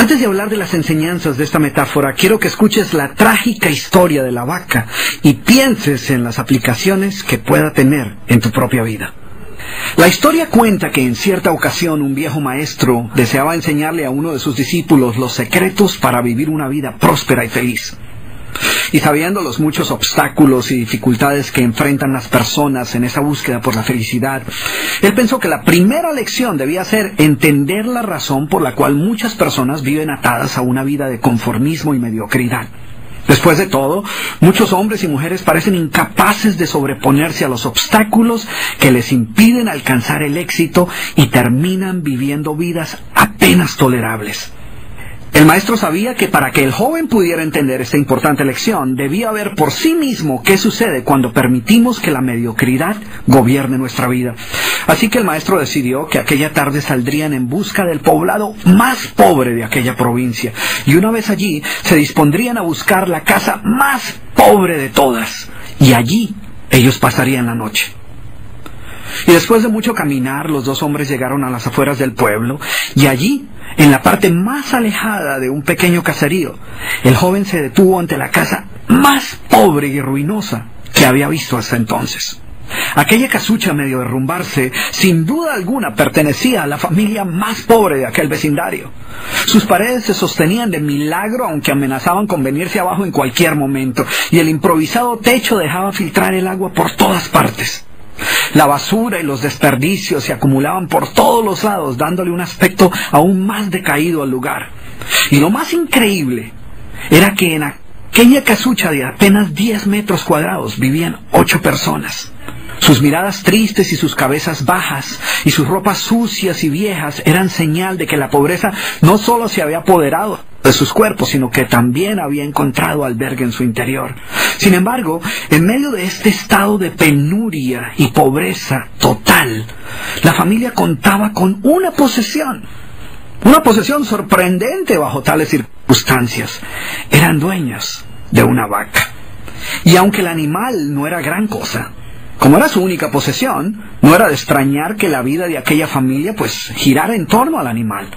Antes de hablar de las enseñanzas de esta metáfora, quiero que escuches la trágica historia de la vaca y pienses en las aplicaciones que pueda tener en tu propia vida. La historia cuenta que en cierta ocasión un viejo maestro deseaba enseñarle a uno de sus discípulos los secretos para vivir una vida próspera y feliz. Y sabiendo los muchos obstáculos y dificultades que enfrentan las personas en esa búsqueda por la felicidad, él pensó que la primera lección debía ser entender la razón por la cual muchas personas viven atadas a una vida de conformismo y mediocridad. Después de todo, muchos hombres y mujeres parecen incapaces de sobreponerse a los obstáculos que les impiden alcanzar el éxito y terminan viviendo vidas apenas tolerables. El maestro sabía que para que el joven pudiera entender esta importante lección, debía ver por sí mismo qué sucede cuando permitimos que la mediocridad gobierne nuestra vida. Así que el maestro decidió que aquella tarde saldrían en busca del poblado más pobre de aquella provincia, y una vez allí se dispondrían a buscar la casa más pobre de todas, y allí ellos pasarían la noche. Y después de mucho caminar, los dos hombres llegaron a las afueras del pueblo, y allí, en la parte más alejada de un pequeño caserío, el joven se detuvo ante la casa más pobre y ruinosa que había visto hasta entonces. Aquella casucha, medio derrumbarse, sin duda alguna pertenecía a la familia más pobre de aquel vecindario. Sus paredes se sostenían de milagro, aunque amenazaban con venirse abajo en cualquier momento, y el improvisado techo dejaba filtrar el agua por todas partes. La basura y los desperdicios se acumulaban por todos los lados, dándole un aspecto aún más decaído al lugar. Y lo más increíble era que en aquella casucha de apenas 10 metros cuadrados vivían 8 personas. Sus miradas tristes y sus cabezas bajas y sus ropas sucias y viejas eran señal de que la pobreza no solo se había apoderado de sus cuerpos, sino que también había encontrado albergue en su interior. Sin embargo, en medio de este estado de penuria y pobreza total, la familia contaba con una posesión sorprendente bajo tales circunstancias. Eran dueños de una vaca. Y aunque el animal no era gran cosa, como era su única posesión, no era de extrañar que la vida de aquella familia girara en torno al animal.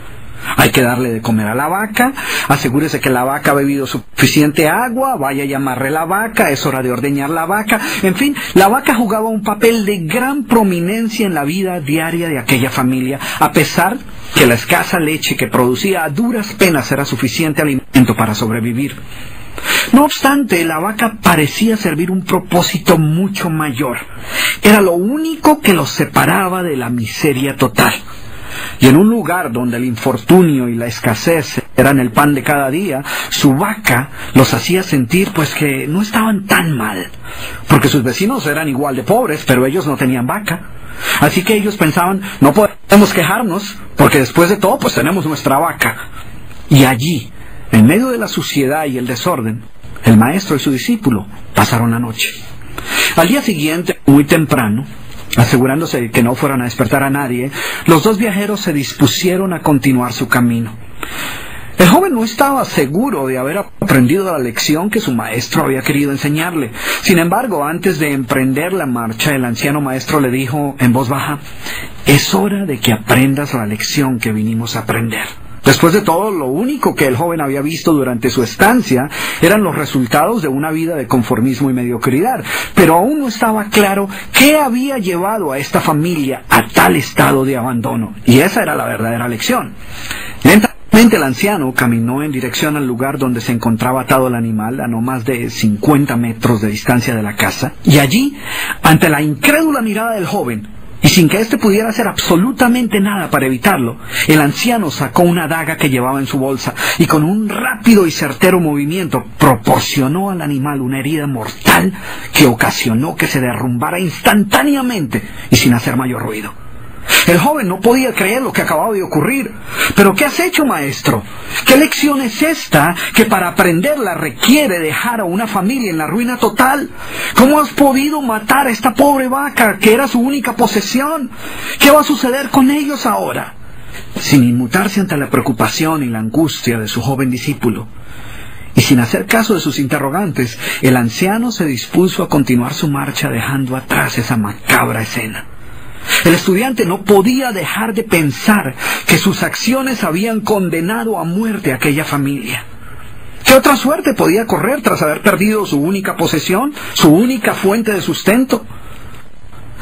Hay que darle de comer a la vaca, asegúrese que la vaca ha bebido suficiente agua, vaya y amarre la vaca, es hora de ordeñar la vaca. En fin, la vaca jugaba un papel de gran prominencia en la vida diaria de aquella familia, a pesar que la escasa leche que producía a duras penas era suficiente alimento para sobrevivir. No obstante, la vaca parecía servir un propósito mucho mayor. Era lo único que los separaba de la miseria total. Y en un lugar donde el infortunio y la escasez eran el pan de cada día, su vaca los hacía sentir que no estaban tan mal, porque sus vecinos eran igual de pobres, pero ellos no tenían vaca. Así que ellos pensaban, no podemos quejarnos, porque después de todo tenemos nuestra vaca. Y allí, en medio de la suciedad y el desorden, el maestro y su discípulo pasaron la noche. Al día siguiente, muy temprano, asegurándose de que no fueran a despertar a nadie, los dos viajeros se dispusieron a continuar su camino. El joven no estaba seguro de haber aprendido la lección que su maestro había querido enseñarle. Sin embargo, antes de emprender la marcha, el anciano maestro le dijo en voz baja: «Es hora de que aprendas la lección que vinimos a aprender». Después de todo, lo único que el joven había visto durante su estancia eran los resultados de una vida de conformismo y mediocridad, pero aún no estaba claro qué había llevado a esta familia a tal estado de abandono, y esa era la verdadera lección. Lentamente el anciano caminó en dirección al lugar donde se encontraba atado el animal, a no más de 50 metros de distancia de la casa, y allí, ante la incrédula mirada del joven, y sin que éste pudiera hacer absolutamente nada para evitarlo, el anciano sacó una daga que llevaba en su bolsa y con un rápido y certero movimiento proporcionó al animal una herida mortal que ocasionó que se derrumbara instantáneamente y sin hacer mayor ruido. El joven no podía creer lo que acababa de ocurrir. «¿Pero qué has hecho, maestro? ¿Qué lección es esta que para aprenderla requiere dejar a una familia en la ruina total? ¿Cómo has podido matar a esta pobre vaca que era su única posesión? ¿Qué va a suceder con ellos ahora?» Sin inmutarse ante la preocupación y la angustia de su joven discípulo, y sin hacer caso de sus interrogantes, el anciano se dispuso a continuar su marcha dejando atrás esa macabra escena. El estudiante no podía dejar de pensar que sus acciones habían condenado a muerte a aquella familia. ¿Qué otra suerte podía correr tras haber perdido su única posesión, su única fuente de sustento?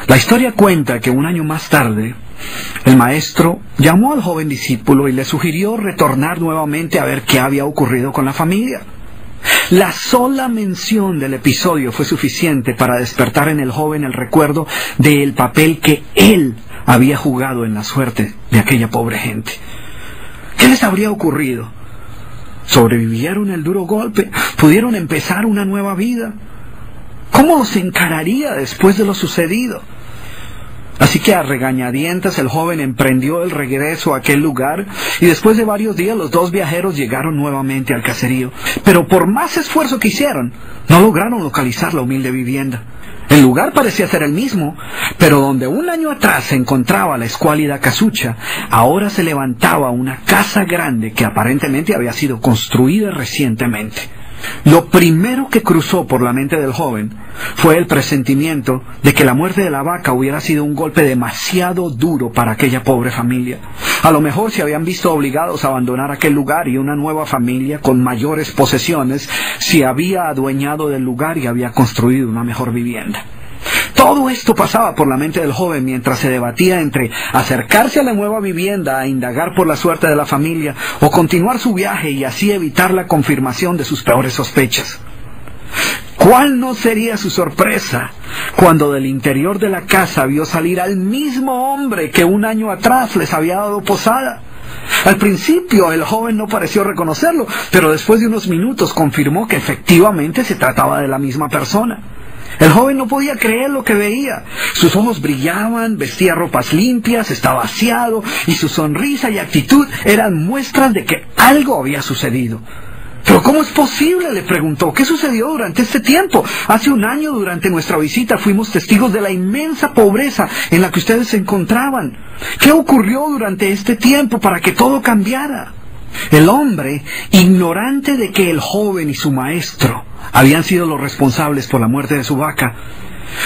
La historia cuenta que un año más tarde, el maestro llamó al joven discípulo y le sugirió retornar nuevamente a ver qué había ocurrido con la familia. La sola mención del episodio fue suficiente para despertar en el joven el recuerdo del papel que él había jugado en la suerte de aquella pobre gente. ¿Qué les habría ocurrido? ¿Sobrevivieron el duro golpe? ¿Pudieron empezar una nueva vida? ¿Cómo los encararía después de lo sucedido? Así que a regañadientes el joven emprendió el regreso a aquel lugar y después de varios días los dos viajeros llegaron nuevamente al caserío. Pero por más esfuerzo que hicieron, no lograron localizar la humilde vivienda. El lugar parecía ser el mismo, pero donde un año atrás se encontraba la escuálida casucha, ahora se levantaba una casa grande que aparentemente había sido construida recientemente. Lo primero que cruzó por la mente del joven fue el presentimiento de que la muerte de la vaca hubiera sido un golpe demasiado duro para aquella pobre familia. A lo mejor se habían visto obligados a abandonar aquel lugar y una nueva familia con mayores posesiones se había adueñado del lugar y había construido una mejor vivienda. Todo esto pasaba por la mente del joven mientras se debatía entre acercarse a la nueva vivienda a indagar por la suerte de la familia o continuar su viaje y así evitar la confirmación de sus peores sospechas. ¿Cuál no sería su sorpresa cuando del interior de la casa vio salir al mismo hombre que un año atrás les había dado posada? Al principio el joven no pareció reconocerlo, pero después de unos minutos confirmó que efectivamente se trataba de la misma persona. El joven no podía creer lo que veía. Sus ojos brillaban, vestía ropas limpias, estaba aseado, y su sonrisa y actitud eran muestras de que algo había sucedido. ¿Pero cómo es posible?, le preguntó. ¿Qué sucedió durante este tiempo? Hace un año, durante nuestra visita, fuimos testigos de la inmensa pobreza en la que ustedes se encontraban. ¿Qué ocurrió durante este tiempo para que todo cambiara? El hombre, ignorante de que el joven y su maestro habían sido los responsables por la muerte de su vaca,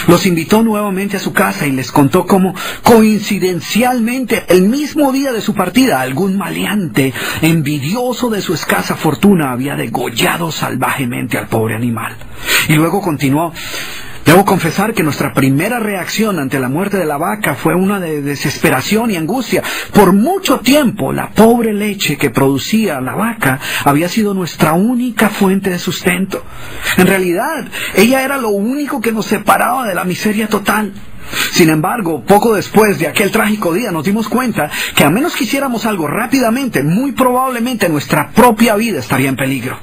los invitó nuevamente a su casa y les contó cómo, coincidencialmente, el mismo día de su partida, algún maleante, envidioso de su escasa fortuna, había degollado salvajemente al pobre animal. Y luego continuó: debo confesar que nuestra primera reacción ante la muerte de la vaca fue una de desesperación y angustia. Por mucho tiempo, la pobre leche que producía la vaca había sido nuestra única fuente de sustento. En realidad, ella era lo único que nos separaba de la miseria total. Sin embargo, poco después de aquel trágico día nos dimos cuenta que a menos que hiciéramos algo rápidamente, muy probablemente nuestra propia vida estaría en peligro.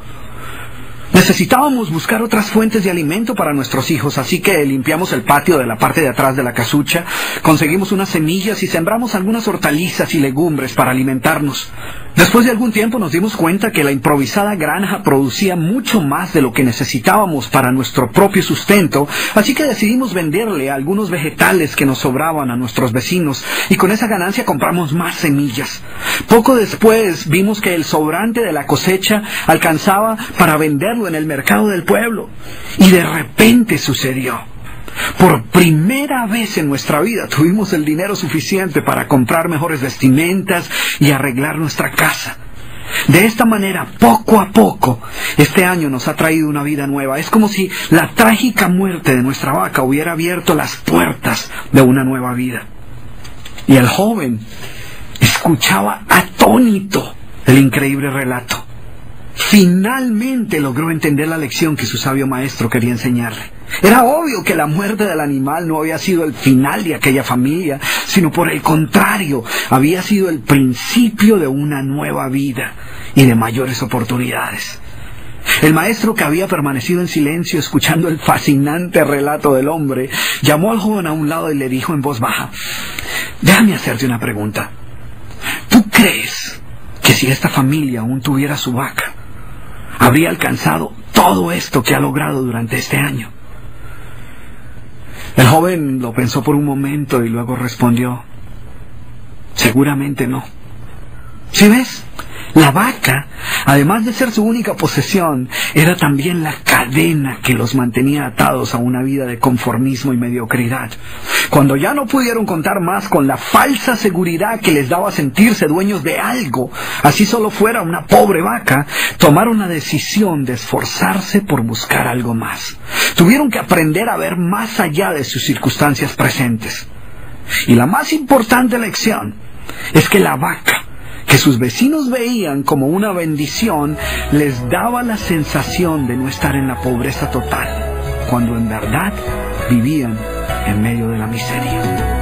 Necesitábamos buscar otras fuentes de alimento para nuestros hijos, así que limpiamos el patio de la parte de atrás de la casucha, conseguimos unas semillas y sembramos algunas hortalizas y legumbres para alimentarnos. Después de algún tiempo nos dimos cuenta que la improvisada granja producía mucho más de lo que necesitábamos para nuestro propio sustento, así que decidimos venderle algunos vegetales que nos sobraban a nuestros vecinos y con esa ganancia compramos más semillas. Poco después vimos que el sobrante de la cosecha alcanzaba para venderlo en el mercado del pueblo y de repente sucedió. Por primera vez en nuestra vida tuvimos el dinero suficiente para comprar mejores vestimentas y arreglar nuestra casa. De esta manera, poco a poco, este año nos ha traído una vida nueva. Es como si la trágica muerte de nuestra vaca hubiera abierto las puertas de una nueva vida. Y el joven escuchaba atónito el increíble relato. Finalmente logró entender la lección que su sabio maestro quería enseñarle. Era obvio que la muerte del animal no había sido el final de aquella familia, sino por el contrario, había sido el principio de una nueva vida y de mayores oportunidades. El maestro, que había permanecido en silencio escuchando el fascinante relato del hombre, llamó al joven a un lado y le dijo en voz baja: déjame hacerte una pregunta. ¿Tú crees que si esta familia aún tuviera su vaca, habría alcanzado todo esto que ha logrado durante este año? El joven lo pensó por un momento y luego respondió: seguramente no. ¿Sí ves? La vaca, además de ser su única posesión, era también la cadena que los mantenía atados a una vida de conformismo y mediocridad. Cuando ya no pudieron contar más con la falsa seguridad que les daba sentirse dueños de algo, así solo fuera una pobre vaca, tomaron la decisión de esforzarse por buscar algo más. Tuvieron que aprender a ver más allá de sus circunstancias presentes. Y la más importante lección es que la vaca, que sus vecinos veían como una bendición, les daba la sensación de no estar en la pobreza total, cuando en verdad vivían en medio de la miseria.